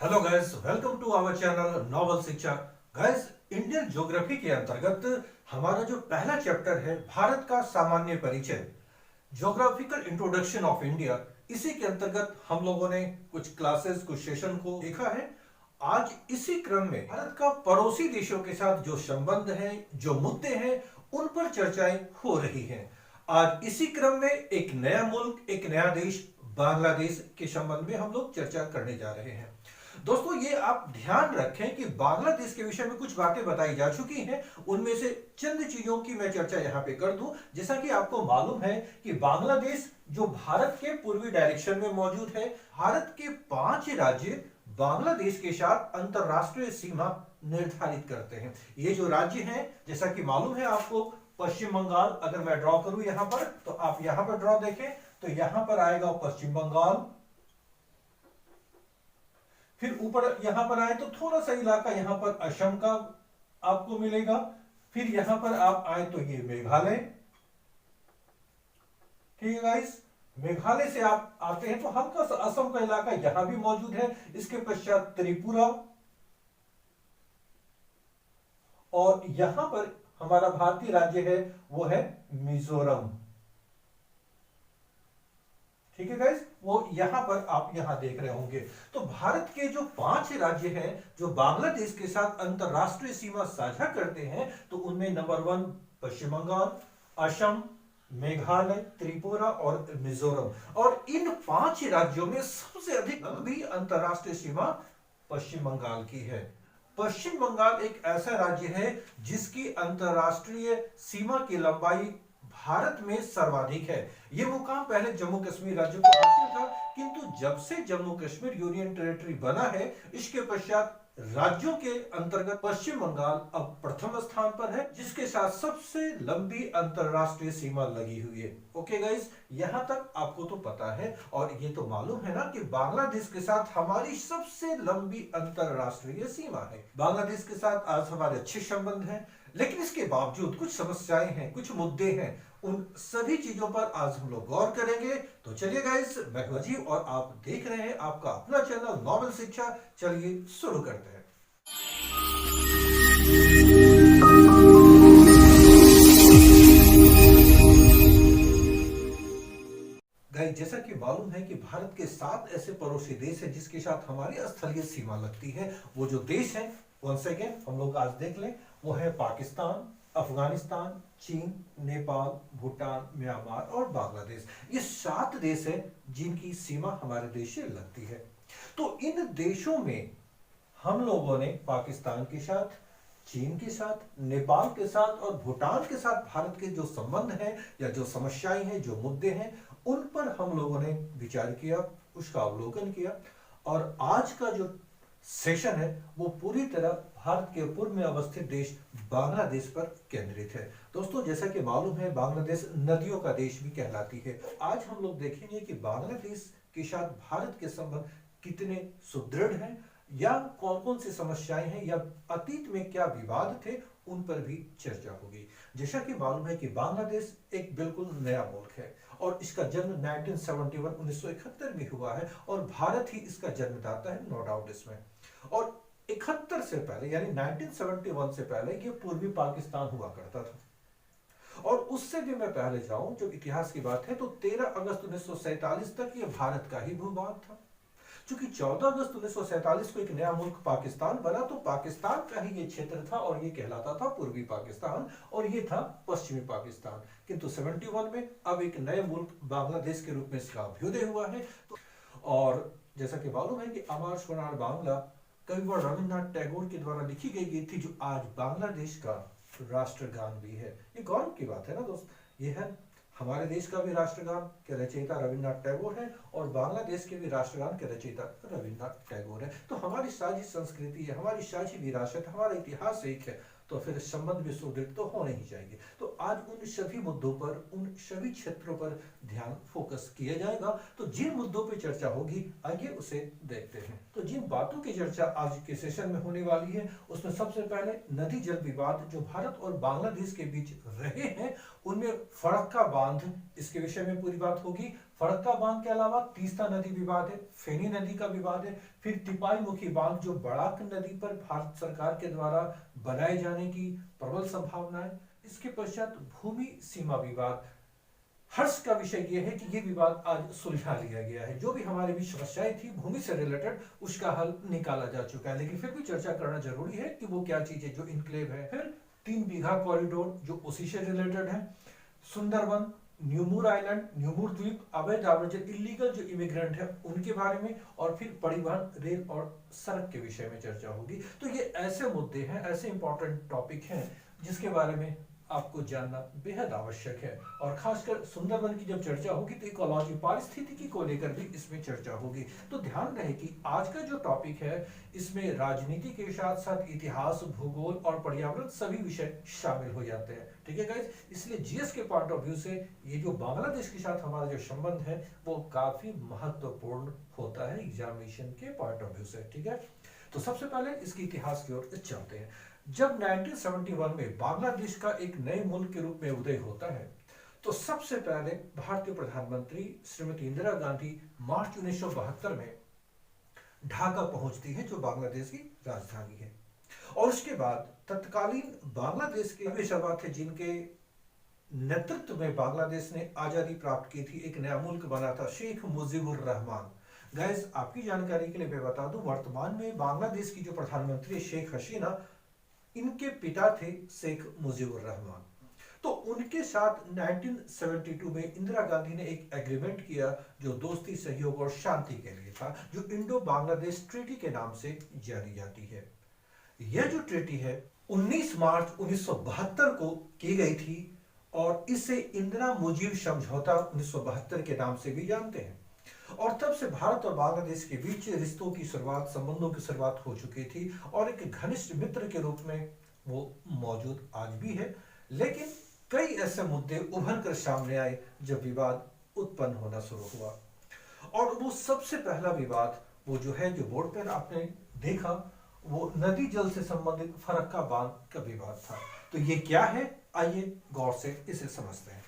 Hello guys, welcome to our channel Novel Shiksha. Guys, Indian geography के अंतर्गत हमारा जो पहला चैप्टर है भारत का सामान्य परिचय, ज्योग्राफिकल इंट्रोडक्शन ऑफ इंडिया, इसी के अंतर्गत हम लोगों ने कुछ क्लासेस कुछ सेशन को देखा है। आज इसी क्रम में भारत का पड़ोसी देशों के साथ जो संबंध है, जो मुद्दे हैं, उन पर चर्चाएं हो रही हैं। आज इसी क्रम में एक नया मुल्क, एक नया देश बांग्लादेश के संबंध में हम लोग चर्चा करने जा रहे हैं। दोस्तों, ये आप ध्यान रखें कि बांग्लादेश के विषय में कुछ बातें बताई जा चुकी हैं। उनमें से चंद चीजों की मैं चर्चा यहां पे कर दूं। जैसा कि आपको मालूम है कि बांग्लादेश जो भारत के पूर्वी डायरेक्शन में मौजूद है, भारत के 5 राज्य बांग्लादेश के साथ अंतरराष्ट्रीय सीमा निर्धारित करते हैं। ये जो राज्य हैं, जैसा कि मालूम है आपको, पश्चिम बंगाल, अगर मैं ड्रॉ करूं यहां पर, तो आप यहां पर ड्रॉ देखें तो यहां पर आएगा पश्चिम बंगाल। फिर ऊपर यहां पर आए तो थोड़ा सा इलाका यहां पर असम का आपको मिलेगा। फिर यहां पर आप आए तो ये मेघालय। ठीक है गाइस, मेघालय से आप आते हैं तो हल्का सा असम का इलाका यहां भी मौजूद है। इसके पश्चात त्रिपुरा, और यहां पर हमारा भारतीय राज्य है वो है मिजोरम। ठीक है गाइस, वो यहां पर आप यहां देख रहे होंगे। तो भारत के जो 5 राज्य हैं जो बांग्लादेश के साथ अंतरराष्ट्रीय सीमा साझा करते हैं, तो उनमें नंबर 1 पश्चिम बंगाल, असम, मेघालय, त्रिपुरा और मिजोरम। और इन 5 राज्यों में सबसे अधिक लंबी अंतरराष्ट्रीय सीमा पश्चिम बंगाल की है। पश्चिम बंगाल एक ऐसा राज्य है जिसकी अंतरराष्ट्रीय सीमा की लंबाई भारत में सर्वाधिक है। यह मुकाम पहले जम्मू कश्मीर राज्य को हासिल था, किंतु जब से जम्मू कश्मीर यूनियन टेरिटरी बना है, इसके पश्चात राज्यों के अंतर्गत पश्चिम बंगाल अब प्रथम स्थान पर है, जिसके साथ सबसे लंबी अंतरराष्ट्रीय सीमा लगी हुई है। ओके गाइस, यहां तक आपको तो पता है, और ये तो मालूम है ना कि बांग्लादेश के साथ हमारी सबसे लंबी अंतरराष्ट्रीय सीमा है। बांग्लादेश के साथ आज हमारे अच्छे संबंध हैं, लेकिन इसके बावजूद कुछ समस्याएं हैं, कुछ मुद्दे हैं। उन सभी चीजों पर आज हम लोग गौर करेंगे। तो चलिए गाइस, मैं अजीब और आप देख रहे हैं आपका अपना चैनल नॉवल शिक्षा। चलिए शुरू करते हैं। गाइस, जैसा कि मालूम है कि भारत के 7 ऐसे पड़ोसी देश हैं जिसके साथ हमारी स्थलीय सीमा लगती है। वो जो देश हैं, वंस अगेन हम लोग आज देख लें, वो है पाकिस्तान, अफगानिस्तान, चीन, नेपाल, भूटान, म्यांमार और बांग्लादेश। ये 7 देश हैं जिनकी सीमा हमारे देश से लगती है। तो इन देशों में हम लोगों ने पाकिस्तान के साथ, चीन के साथ, नेपाल के साथ और भूटान के साथ भारत के जो संबंध हैं या जो समस्याएं हैं, जो मुद्दे हैं, उन पर हम लोगों ने विचार किया, उसका अवलोकन किया। और आज का जो सेशन है वो पूरी तरह भारत के पूर्व में अवस्थित देश बांग्लादेश पर केंद्रित है। दोस्तों, जैसा कि मालूम है, बांग्लादेश नदियों का देश भी कहलाती है। आज हम लोग देखेंगे कि बांग्लादेश के साथ भारत के संबंध कितने सुदृढ़ हैं, या कौन कौन सी समस्याएं हैं, या अतीत में क्या विवाद थे, उन पर भी चर्चा होगी। जैसा कि मालूम है कि बांग्लादेश एक बिल्कुल नया मुल्क है और इसका जन्म 1971 में हुआ है, और भारत ही इसका जन्मदाता है, नो डाउट इसमें। और 71 से पहले यानी 1971 से पहले ये पूर्वी पाकिस्तान हुआ करता था। और उससे भी मैं पहले जाऊं, जब इतिहास की बात है, तो 13 अगस्त 1947 तक ये भारत का ही भूभाग था। चूंकि 14 अगस्त 1947 को एक नया मुल्क पाकिस्तान बना, तो पाकिस्तान का ही ये क्षेत्र था और ये कहलाता था पूर्वी पाकिस्तान, और ये था पश्चिमी पाकिस्तान। किंतु 71 में अब एक नए मुल्क बांग्लादेश के रूप में इसका अभ्युदय हुआ है। और जैसा कि मालूम है कि अमर सोनार बांग्ला कविवर रविन्द्रनाथ टैगोर के द्वारा लिखी गई गीत थी, जो आज बांग्लादेश का राष्ट्रगान भी है। ये गौरव की बात है ना दोस्त। ये है हमारे देश का भी राष्ट्रगान के रचयिता रविन्द्रनाथ टैगोर है, और बांग्लादेश के भी राष्ट्रगान के रचयिता रविन्द्रनाथ टैगोर है। तो हमारी साझी संस्कृति है, हमारी साझी विरासत, हमारा इतिहास एक है, तो फिर संबंध भी सुदृढ़ तो होने ही चाहिए। तो आज उन सभी मुद्दों पर, उन सभी क्षेत्रों पर ध्यान फोकस किया जाएगा। तो जिन मुद्दों पर चर्चा होगी, आइए उसे देखते हैं। तो जिन बातों की चर्चा आज के सेशन में होने वाली है, उसमें सबसे पहले नदी जल विवाद जो भारत और बांग्लादेश के बीच रहे हैं, उनमें फरक्का बांध, इसके विषय में पूरी बात होगी। फरक्का बांध के अलावा तीस्ता नदी विवाद है, फेनी नदी का विवाद है, फिर तिपाई मुखी बांध जो बड़ाक नदी पर भारत सरकार के द्वारा बनाए जाने की प्रबल संभावना है। इसके पश्चात भूमि सीमा विवाद। हर्ष का विषय यह है कि यह विवाद आज सुलझा लिया गया है। जो भी हमारे बीच समस्याएं थी भूमि से रिलेटेड, उसका हल निकाला जा चुका है, लेकिन फिर भी चर्चा करना जरूरी है कि वो क्या चीज है जो इनक्लेव है। फिर 3 बीघा कॉरिडोर जो उसी से रिलेटेड है, सुंदरवन, न्यूमूर आइलैंड, न्यूमूर द्वीप, अवैध आव्रजन इलीगल जो इमिग्रेंट है उनके बारे में, और फिर परिवहन, रेल और सड़क के विषय में चर्चा होगी। तो ये ऐसे मुद्दे हैं, ऐसे इंपॉर्टेंट टॉपिक हैं जिसके बारे में आपको जानना बेहद आवश्यक है। और खासकर सुंदरवन की जब चर्चा होगी तो इकोलॉजी, पारिस्थितिकी को लेकर भी इसमें चर्चा होगी। तो ध्यान रहे कि आज का जो टॉपिक है इसमें राजनीति के साथ साथ इतिहास, भूगोल और पर्यावरण सभी विषय शामिल हो जाते हैं। ठीक है गाइस, इसलिए जीएस के पॉइंट ऑफ व्यू से ये जो बांग्लादेश के साथ हमारा जो संबंध है वो काफी महत्वपूर्ण होता है एग्जामिनेशन के पॉइंट ऑफ व्यू से। ठीक है, तो सबसे पहले इसके इतिहास की ओर चलते हैं। जब 1971 में बांग्लादेश का एक नए मुल्क के रूप में उदय होता है तो सबसे पहले भारतीय प्रधानमंत्री श्रीमती इंदिरा गांधी मार्च 1972 में ढाका पहुंचती है जो बांग्लादेश की राजधानी है। और उसके बाद तत्कालीन बांग्लादेश के वे सभा थे जिनके नेतृत्व में बांग्लादेश ने आजादी प्राप्त की थी, एक नया मुल्क बना था, शेख मुजीबुर रहमान। गाइस, आपकी जानकारी के लिए मैं बता दूं, वर्तमान में बांग्लादेश की जो प्रधानमंत्री शेख हसीना, इनके पिता थे शेख मुजीबुर रहमान। तो उनके साथ 1972 में इंदिरा गांधी ने एक एग्रीमेंट किया जो दोस्ती, सहयोग और शांति के लिए था, जो इंडो बांग्लादेश ट्रीटी के नाम से जानी जाती है। यह जो ट्रीटी है 19 मार्च 1972 को की गई थी और इसे इंदिरा मुजीब समझौता 1972 के नाम से भी जानते हैं। और तब से भारत और बांग्लादेश के बीच रिश्तों की शुरुआत, संबंधों की शुरुआत हो चुकी थी और एक घनिष्ठ मित्र के रूप में वो मौजूद आज भी है। लेकिन कई ऐसे मुद्दे उभर कर सामने आए जब विवाद उत्पन्न होना शुरू हुआ। और वो सबसे पहला विवाद वो जो है, जो बोर्ड पर आपने देखा, वो नदी जल से संबंधित फरक्का बांध का विवाद था। तो ये क्या है, आइए गौर से इसे समझते हैं।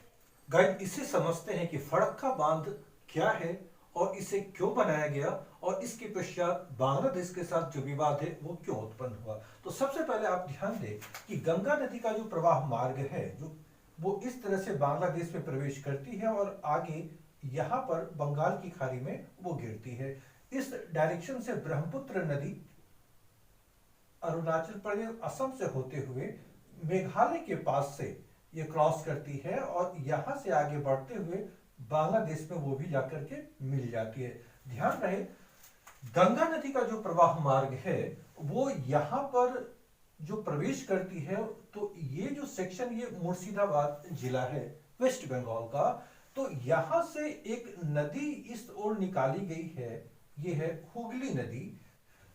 गाइस, इसे समझते हैं कि फरक्का बांध क्या है और इसे क्यों बनाया गया और इसके पश्चात बांग्लादेश के साथ जो विवाद है वो क्यों उत्पन्न हुआ। तो सबसे पहले आप ध्यान दें कि गंगा नदी का जो प्रवाह मार्ग है जो वो इस तरह से बांग्लादेश में प्रवेश करती है और आगे यहाँ पर बंगाल की खाड़ी में वो गिरती है। इस डायरेक्शन से ब्रह्मपुत्र नदी अरुणाचल प्रदेश, असम से होते हुए मेघालय के पास से ये क्रॉस करती है और यहां से आगे बढ़ते हुए बांग्लादेश में वो भी जाकर के मिल जाती है। ध्यान रहे, गंगा नदी का जो प्रवाह मार्ग है वो यहाँ पर जो प्रवेश करती है, तो ये जो सेक्शन ये मुर्शिदाबाद जिला है वेस्ट बंगाल का। तो यहां से एक नदी इस ओर निकाली गई है, ये है हुगली नदी।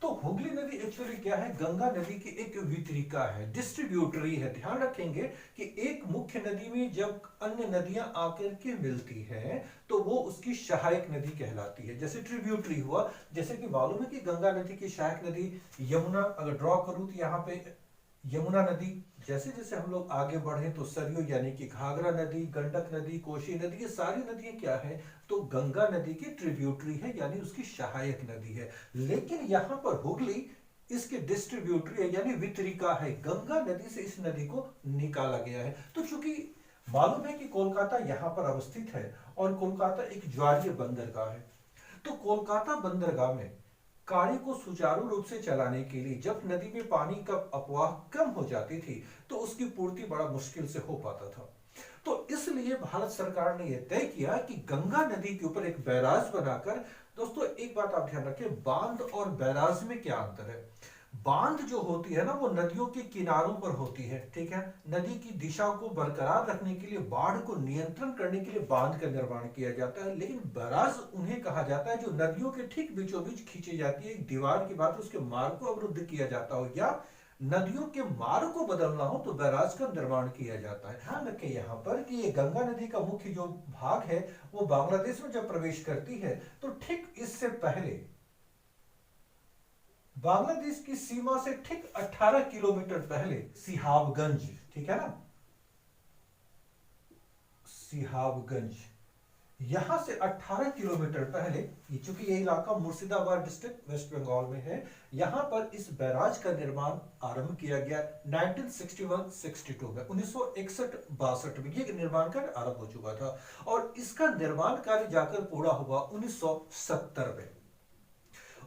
तो हुगली नदी एक्चुअली क्या है, गंगा नदी की एक वितरिका है, डिस्ट्रीब्यूटरी है। ध्यान रखेंगे कि एक मुख्य नदी में जब अन्य नदियां आकर के मिलती हैं तो वो उसकी सहायक नदी कहलाती है। जैसे ट्रिब्यूटरी हुआ, जैसे कि मालूम है कि गंगा नदी की सहायक नदी यमुना, अगर ड्रॉ करूं तो यहाँ पे यमुना नदी, जैसे जैसे हम लोग आगे बढ़े तो सरयू यानी कि घाघरा नदी, गंडक नदी, कोशी नदी, ये सारी नदियां क्या है, तो गंगा नदी की ट्रिब्यूटरी है यानी उसकी सहायक नदी है। लेकिन यहाँ पर हुगली इसके डिस्ट्रीब्यूटरी है यानी वितरिका है, गंगा नदी से इस नदी को निकाला गया है। तो चूंकि मालूम है कि कोलकाता यहाँ पर अवस्थित है और कोलकाता एक ज्वारीय बंदरगाह है, तो कोलकाता बंदरगाह में कार्य को सुचारू रूप से चलाने के लिए जब नदी में पानी का अपवाह कम हो जाती थी तो उसकी पूर्ति बड़ा मुश्किल से हो पाता था। तो इसलिए भारत सरकार ने यह तय किया कि गंगा नदी के ऊपर एक बैराज बनाकर, दोस्तों एक बात आप ध्यान रखें, बांध और बैराज में क्या अंतर है। बांध जो होती है ना वो नदियों के किनारों पर होती है, ठीक है, नदी की दिशा को बरकरार रखने के लिए, बाढ़ को नियंत्रण करने के लिए बांध का निर्माण किया जाता है। लेकिन बैराज उन्हें कहा जाता है जो नदियों के ठीक बीचों बीच खींची जाती है, एक दीवार की बात, उसके मार्ग को अवरुद्ध किया जाता हो या नदियों के मार्ग को बदलना हो तो बैराज का निर्माण किया जाता है। ध्यान रखें यहाँ पर कि ये गंगा नदी का मुख्य जो भाग है वो बांग्लादेश में जब प्रवेश करती है तो ठीक इससे पहले बांग्लादेश की सीमा से ठीक 18 किलोमीटर पहले सिहावगंज, ठीक है ना, सिहावगंज, यहां से 18 किलोमीटर पहले, ये चूंकि ये इलाका मुर्शिदाबाद डिस्ट्रिक्ट वेस्ट बंगाल में है, यहां पर इस बैराज का निर्माण आरंभ किया गया 1961-62 में, 1961-62 में ये निर्माण कार्य आरंभ हो चुका था और इसका निर्माण कार्य जाकर पूरा हुआ 1970 में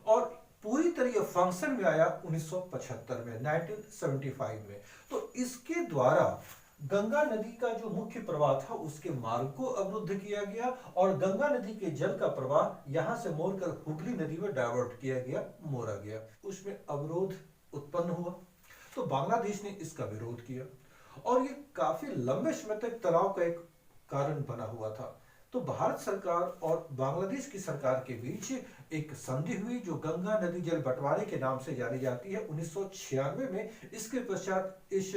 और पूरी तरह फंक्शन में आया 1975 में, 1975 में। तो इसके द्वारा गंगा नदी का जो मुख्य प्रवाह था उसके मार्ग को अवरुद्ध किया गया और गंगा नदी के जल का प्रवाह यहां से मोड़कर हुगली नदी में डाइवर्ट किया गया, मोड़ा गया। उसमें अवरोध उत्पन्न हुआ तो बांग्लादेश ने इसका विरोध किया और ये काफी लंबे समय तक तनाव का एक कारण बना हुआ था। तो भारत सरकार और बांग्लादेश की सरकार के बीच एक संधि हुई जो गंगा नदी जल बंटवारे के नाम से जानी जाती है 1996 में। इसके पश्चात इस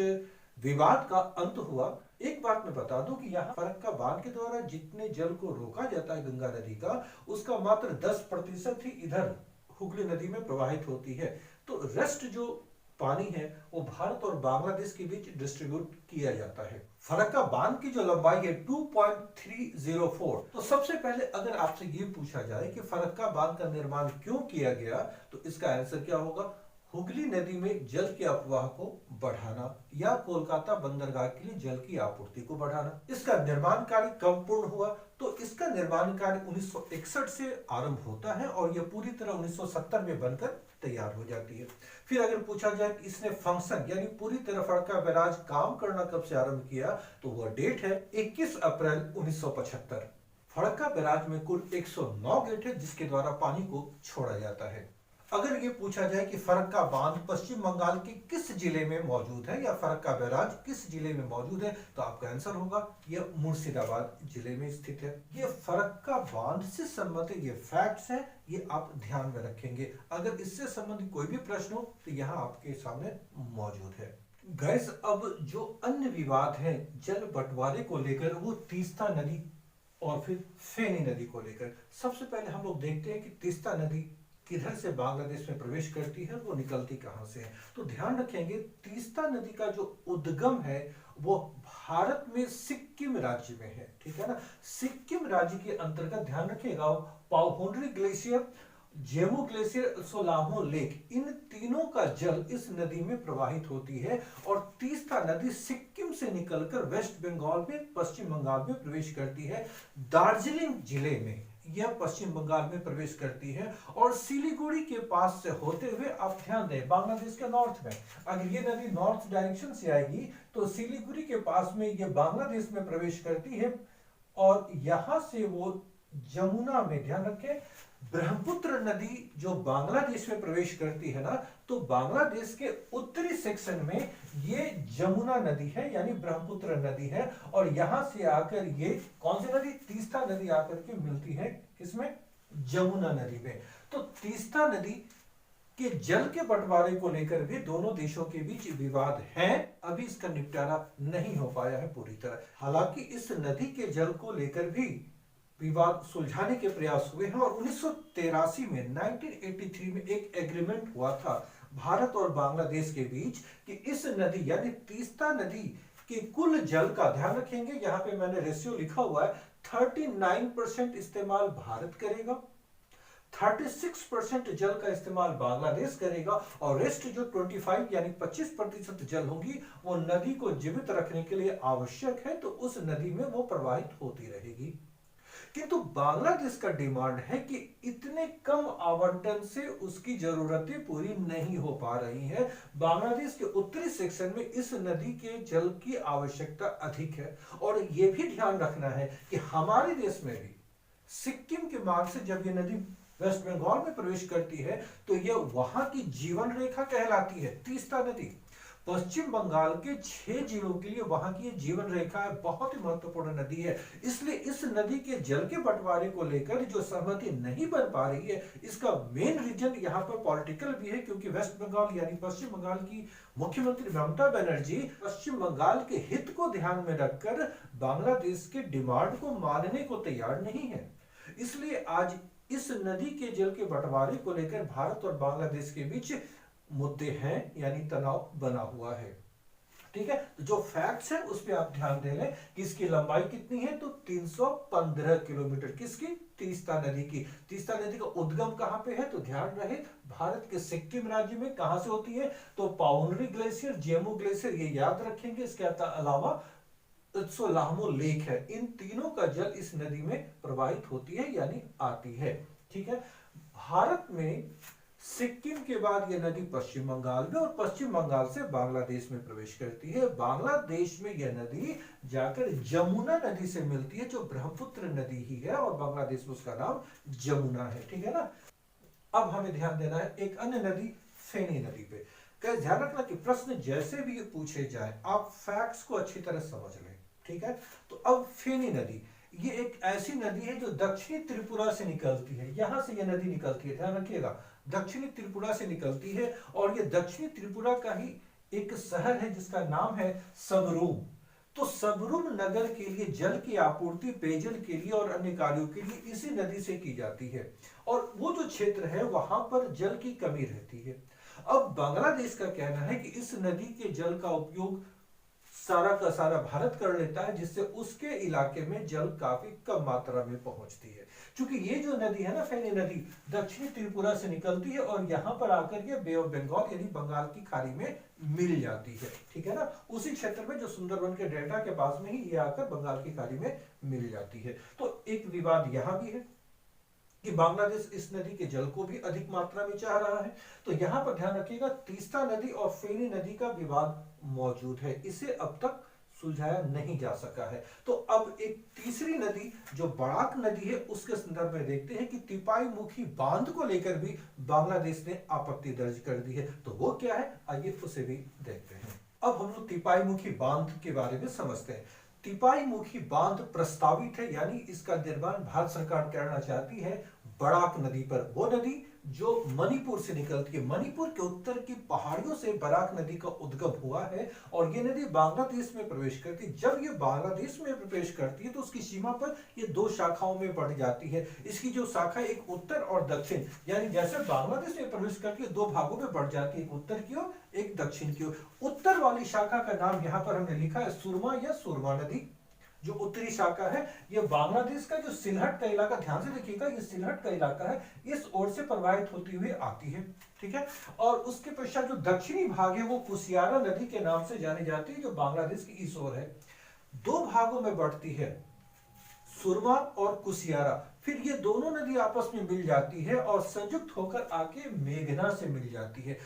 विवाद का अंत हुआ। एक बात मैं बता दूं कि यहाँ फरक्का बांध के द्वारा जितने जल को रोका जाता है गंगा नदी का, उसका मात्र 10% ही इधर हुगली नदी में प्रवाहित होती है। तो रेस्ट जो पानी है वो भारत और बांग्लादेश के बीच डिस्ट्रीब्यूट किया जाता है। फरक्का बांध की जो लंबाई है 2.304। तो सबसे पहले अगर आपसे ये पूछा जाए कि फरक्का बांध का निर्माण क्यों किया गया, तो इसका आंसर क्या होगा? हुगली नदी में जल के अफवाह को बढ़ाना या कोलकाता बंदरगाह के लिए जल की आपूर्ति को बढ़ाना। इसका निर्माण कार्य कब पूर्ण हुआ? तो इसका निर्माण कार्य 1961 से आरंभ होता है और यह पूरी तरह 1970 में बनकर तैयार हो जाती है। फिर अगर पूछा जाए कि इसने फंक्शन यानी पूरी तरह फरक्का बैराज काम करना कब से आरंभ किया, तो वह डेट है 21 अप्रैल 1975। फरक्का बैराज में कुल 109 गेट है जिसके द्वारा पानी को छोड़ा जाता है। अगर ये पूछा जाए कि फरक्का बांध पश्चिम बंगाल के किस जिले में मौजूद है या फरक्का बैराज किस जिले में मौजूद है, तो आपका आंसर होगा यह मुर्शिदाबाद जिले में स्थित है। ये फरक्का बांध से संबंधित ये फैक्ट्स हैं, ये आप ध्यान में रखेंगे। अगर इससे संबंधित कोई भी प्रश्न हो तो यहाँ आपके सामने मौजूद है। गैस, अब जो अन्य विवाद है जल बंटवारे को लेकर, वो तीस्ता नदी और फिर फेनी नदी को लेकर। सबसे पहले हम लोग देखते हैं कि तीस्ता नदी किधर से बांग्लादेश में प्रवेश करती है, वो निकलती कहां से है। तो ध्यान रखेंगे तीस्ता नदी का जो उद्गम है वो भारत में सिक्किम राज्य में है, ठीक है ना। सिक्किम राज्य के अंतर्गत ध्यान रखिएगा पाउहोंड्री ग्लेशियर, जेमू ग्लेशियर, सोलामो लेक, इन तीनों का जल इस नदी में प्रवाहित होती है और तीस्ता नदी सिक्किम से निकलकर वेस्ट बंगाल में, पश्चिम बंगाल में प्रवेश करती है। दार्जिलिंग जिले में यह पश्चिम बंगाल में प्रवेश करती है और सिलीगुड़ी के पास से होते हुए, आप ध्यान दें, बांग्लादेश के नॉर्थ में, अगर ये नदी नॉर्थ डायरेक्शन से आएगी तो सिलीगुड़ी के पास में ये बांग्लादेश में प्रवेश करती है और यहां से वो जमुना में, ध्यान रखें, ब्रह्मपुत्र नदी जो बांग्लादेश में प्रवेश करती है ना, तो बांग्लादेश के उत्तरी सेक्शन में ये जमुना नदी है यानी ब्रह्मपुत्र नदी है और यहां से आकर ये कौन सी नदी? तीस्ता नदी आकर के मिलती है किसमें? जमुना नदी में। तो तीस्ता नदी के जल के बंटवारे को लेकर भी दोनों देशों के बीच विवाद है, अभी इसका निपटारा नहीं हो पाया है पूरी तरह। हालांकि इस नदी के जल को लेकर भी विवाद सुलझाने के प्रयास हुए हैं और 1983 में 1983 में एक एग्रीमेंट हुआ था भारत और बांग्लादेश के बीच कि इस नदी यानी तीस्ता नदी के कुल जल का, ध्यान रखेंगे यहाँ पे मैंने रेशियो लिखा हुआ है, 39% इस्तेमाल भारत करेगा, 36% जल का इस्तेमाल बांग्लादेश करेगा और रेस्ट जो 25 यानी 25% जल होगी वो नदी को जीवित रखने के लिए आवश्यक है, तो उस नदी में वो प्रवाहित होती रहेगी। किंतु बांग्लादेश का डिमांड है कि इतने कम आवंटन से उसकी जरूरतें पूरी नहीं हो पा रही हैं। बांग्लादेश के उत्तरी सेक्शन में इस नदी के जल की आवश्यकता अधिक है और यह भी ध्यान रखना है कि हमारे देश में भी सिक्किम के मार्ग से जब ये नदी वेस्ट बंगाल में प्रवेश करती है तो यह वहां की जीवन रेखा कहलाती है। तीस्ता नदी पश्चिम बंगाल के 6 जिलों के लिए वहां की जीवन रेखा है, बहुत ही महत्वपूर्ण नदी है। इसलिए इस नदी के जल के बंटवारे को लेकर जो सहमति नहीं बन पा रही है, इसका मेन रीजन यहाँ पर पॉलिटिकल भी है, क्योंकि वेस्ट बंगाल यानी पश्चिम बंगाल की मुख्यमंत्री ममता बनर्जी पश्चिम बंगाल के हित को ध्यान में रखकर बांग्लादेश के डिमांड को मानने को तैयार नहीं है। इसलिए आज इस नदी के जल के बंटवारे को लेकर भारत और बांग्लादेश के बीच मुद्दे हैं यानी तनाव बना हुआ है। ठीक है, तो जो फैक्ट्स है उस पर आप ध्यान दे लें कि इसकी लंबाई कितनी है, तो 315 किलोमीटर। किसकी? तीस्ता नदी की। तीस्ता नदी का उद्गम कहां पे है, तो ध्यान रहे भारत के सिक्किम राज्य में। कहां से होती है, तो पाउनरी ग्लेशियर, जेमू ग्लेशियर, ये याद रखेंगे। इसके अलावा त्सोलामो लेक है। इन तीनों का जल इस नदी में प्रवाहित होती है यानी आती है। ठीक है, भारत में सिक्किम के बाद यह नदी पश्चिम बंगाल में और पश्चिम बंगाल से बांग्लादेश में प्रवेश करती है। बांग्लादेश में यह नदी जाकर जमुना नदी से मिलती है, जो ब्रह्मपुत्र नदी ही है, और बांग्लादेश में उसका नाम जमुना है। ठीक है ना। अब हमें ध्यान देना है एक अन्य नदी, फेनी नदी पे। क्या ध्यान रखना कि प्रश्न जैसे भी पूछे जाए आप फैक्ट्स को अच्छी तरह समझ लें। ठीक है, तो अब फेनी नदी, ये एक ऐसी नदी है जो दक्षिणी त्रिपुरा से निकलती है। यहां से यह नदी निकलती है, ध्यान रखिएगा, दक्षिणी त्रिपुरा से निकलती है। और ये दक्षिणी त्रिपुरा का ही एक शहर है जिसका नाम है सबरूम। तो सबरूम नगर के लिए जल की आपूर्ति पेयजल के लिए और अन्य कार्यों के लिए इसी नदी से की जाती है। और वो जो क्षेत्र है वहां पर जल की कमी रहती है। अब बांग्लादेश का कहना है कि इस नदी के जल का उपयोग सारा का सारा भारत कर लेता है, जिससे उसके इलाके में जल काफी कम मात्रा में पहुंचती है। क्योंकि ये जो नदी है ना, फेनी नदी, दक्षिणी त्रिपुरा से निकलती है और यहां पर आकर ये बे ऑफ बंगाल यानी बंगाल की खाड़ी में मिल जाती है। ठीक है ना, उसी क्षेत्र में जो सुंदरबन के डेल्टा के पास में ही ये आकर बंगाल की खाड़ी में मिल जाती है। तो एक विवाद यहां भी है कि बांग्लादेश इस नदी के जल को भी अधिक मात्रा में चाह रहा है। तो यहां पर ध्यान रखिएगा, तीस्ता नदी और फेनी नदी का विवाद मौजूद है, इसे अब तक सुलझाया नहीं जा सका है। तो अब एक तीसरी नदी जो बराक नदी है उसके संदर्भ में देखते हैं कि तिपाई मुखी बांध को लेकर भी बांग्लादेश ने आपत्ति दर्ज कर दी है। तो वो क्या है, आइए उसे भी देखते हैं। अब हम लोग तिपाई मुखी बांध के बारे में समझते हैं। तिपाई मुखी बांध प्रस्तावित है, यानी इसका निर्माण भारत सरकार करना चाहती है बराक नदी पर। वो नदी जो मणिपुर से निकलती है, मणिपुर के उत्तर की पहाड़ियों से बराक नदी का उद्गम हुआ है और ये नदी बांग्लादेश में प्रवेश करती है। जब ये बांग्लादेश में प्रवेश करती है तो उसकी सीमा पर ये दो शाखाओं में बढ़ जाती है। इसकी जो शाखा एक उत्तर और दक्षिण, यानी जैसे बांग्लादेश में प्रवेश करती है दो भागों में बढ़ जाती है, एक उत्तर की ओर एक दक्षिण की ओर। उत्तर वाली शाखा का नाम यहाँ पर हमने लिखा है सुरमा या सुरमा नदी। जो उत्तरी शाखा है ये बांग्लादेश का जो सिलहट का इलाका, ध्यान से देखिएगा, ये सिलहट का इलाका है, इस ओर से प्रवाहित होती हुई आती है। ठीक है, और उसके पश्चात जो दक्षिणी भाग है वो कुसियारा नदी के नाम से जानी जाती है, जो बांग्लादेश की इस ओर है। दो भागों में बढ़ती है, सुरमा और कुसियारा। फिर ये दोनों नदी आपस में मिल जाती है और संयुक्त होकर आके मेघना से मिल जाती है।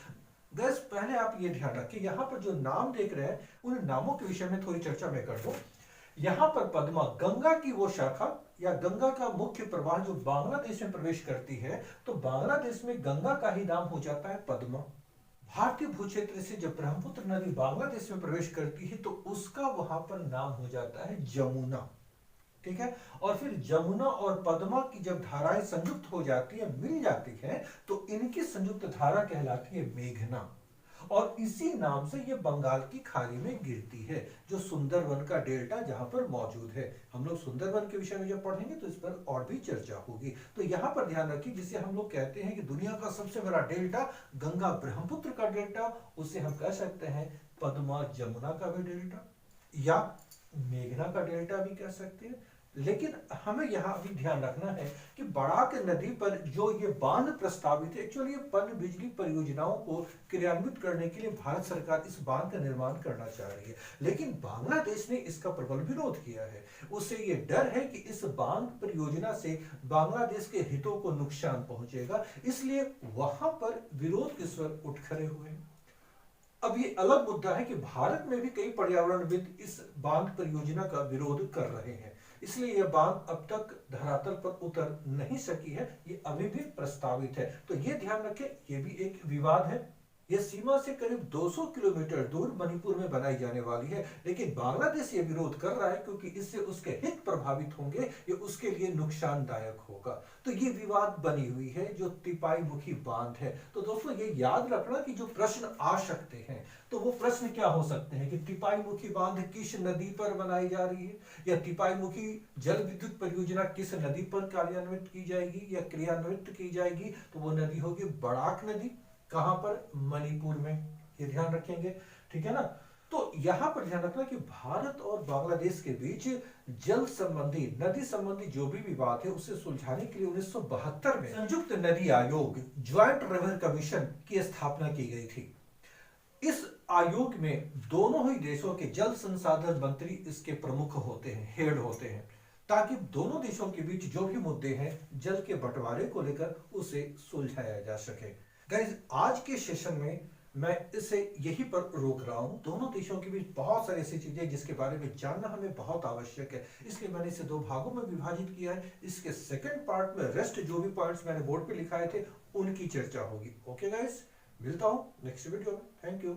बस पहले आप ये ध्यान रखिए, यहाँ पर जो नाम देख रहे हैं उन नामों के विषय में थोड़ी चर्चा मैं कर दूं। यहां पर पद्मा, गंगा की वो शाखा या गंगा का मुख्य प्रवाह जो बांग्लादेश में प्रवेश करती है, तो बांग्लादेश में गंगा का ही नाम हो जाता है पद्मा। भारतीय भूक्षेत्र से जब ब्रह्मपुत्र नदी बांग्लादेश में प्रवेश करती है तो उसका वहां पर नाम हो जाता है जमुना। ठीक है, और फिर जमुना और पद्मा की जब धाराएं संयुक्त हो जाती है, मिल जाती है, तो इनकी संयुक्त धारा कहलाती है मेघना। और इसी नाम से ये बंगाल की खाड़ी में गिरती है, जो सुंदरबन का डेल्टा जहां पर मौजूद है। हम लोग सुंदरबन के विषय में जब पढ़ेंगे तो इस पर और भी चर्चा होगी। तो यहां पर ध्यान रखिए, जिसे हम लोग कहते हैं कि दुनिया का सबसे बड़ा डेल्टा गंगा ब्रह्मपुत्र का डेल्टा, उसे हम कह सकते हैं पद्मा जमुना का भी डेल्टा या मेघना का डेल्टा भी कह सकते हैं। लेकिन हमें यहां भी ध्यान रखना है कि बराक नदी पर जो ये बांध प्रस्तावित है, एक्चुअली ये पन बिजली परियोजनाओं को क्रियान्वित करने के लिए भारत सरकार इस बांध का निर्माण करना चाह रही है, लेकिन बांग्लादेश ने इसका प्रबल विरोध किया है। उससे ये डर है कि इस बांध परियोजना से बांग्लादेश के हितों को नुकसान पहुंचेगा, इसलिए वहां पर विरोध के स्वर उठ खड़े हुए हैं। अब ये अलग मुद्दा है कि भारत में भी कई पर्यावरणविद इस बांध परियोजना का विरोध कर रहे हैं, इसलिए यह बांध अब तक धरातल पर उतर नहीं सकी है, ये अभी भी प्रस्तावित है। तो ये ध्यान रखें, ये भी एक विवाद है। यह सीमा से करीब 200 किलोमीटर दूर मणिपुर में बनाई जाने वाली है, लेकिन बांग्लादेश ये विरोध कर रहा है क्योंकि इससे उसके हित प्रभावित होंगे, ये उसके लिए नुकसानदायक होगा। तो ये विवाद बनी हुई है जो तिपाई मुखी बांध है। तो दोस्तों ये याद रखना कि जो प्रश्न आ सकते हैं तो वो प्रश्न क्या हो सकते हैं कि तिपाई मुखी बांध किस नदी पर बनाई जा रही है, या तिपाई मुखी जल विद्युत परियोजना किस नदी पर कार्यान्वित की जाएगी या क्रियान्वित की जाएगी। तो वो नदी होगी बराक नदी। कहां पर? मणिपुर में, ये ध्यान रखेंगे। ठीक है ना। तो यहां पर ध्यान रखना कि भारत और बांग्लादेश के बीच जल संबंधी, नदी संबंधी जो भी विवाद है उसे सुलझाने के लिए 1972 में संयुक्त नदी आयोग, ज्वाइंट रिवर कमीशन की स्थापना की गई थी। इस आयोग में दोनों ही देशों के जल संसाधन मंत्री इसके प्रमुख होते हैं, हेड होते हैं, ताकि दोनों देशों के बीच जो भी मुद्दे हैं जल के बंटवारे को लेकर उसे सुलझाया जा सके। गाइस, आज के सेशन में मैं इसे यहीं पर रोक रहा हूं। दोनों देशों के बीच बहुत सारी ऐसी चीजें जिसके बारे में जानना हमें बहुत आवश्यक है, इसलिए मैंने इसे 2 भागों में विभाजित किया है। इसके सेकंड पार्ट में रेस्ट जो भी पॉइंट्स मैंने बोर्ड पे लिखाए थे उनकी चर्चा होगी। ओके गाइस, मिलता हूं नेक्स्ट वीडियो में। Thank you.